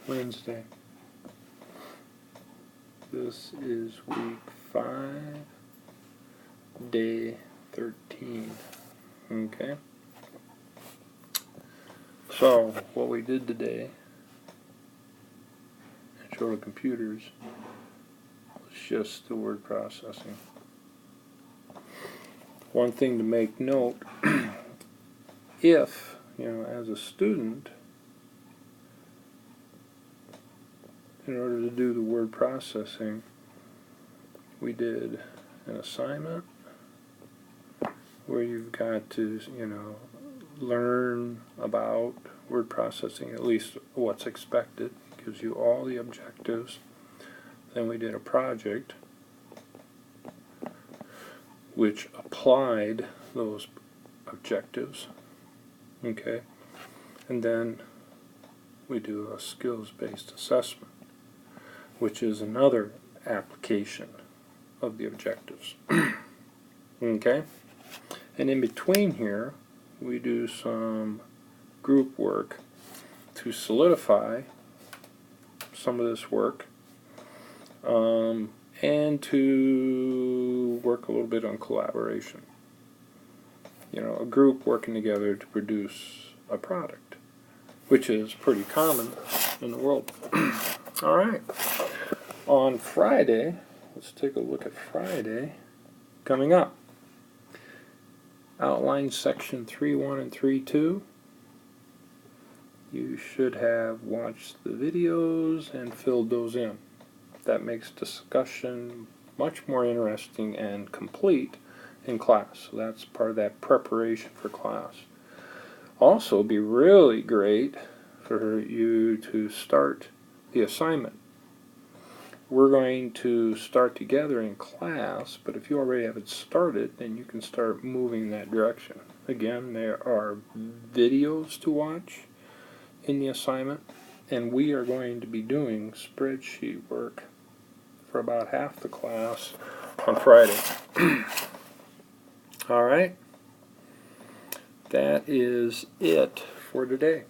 Wednesday. This is week 5, day 13. Okay? So, what we did today, and show the computers, was just the word processing. One thing to make note, if, as a student, in order to do the word processing, we did an assignment where you've got to, learn about word processing, at least what's expected, gives you all the objectives. Then we did a project which applied those objectives, okay, and then we do a skills-based assessment, which is another application of the objectives. Okay? And in between here, we do some group work to solidify some of this work, and to work a little bit on collaboration. A group working together to produce a product, which is pretty common in the world. Alright, on Friday, let's take a look at Friday coming up. Outline section 3.1 and 3.2. You should have watched the videos and filled those in. That makes discussion much more interesting and complete in class. So that's part of that preparation for class. Also, it'd be really great for you to start the assignment. We're going to start together in class, but if you already have it started, then you can start moving in that direction. Again, there are videos to watch in the assignment, and we are going to be doing spreadsheet work for about half the class on Friday. Alright, that is it for today.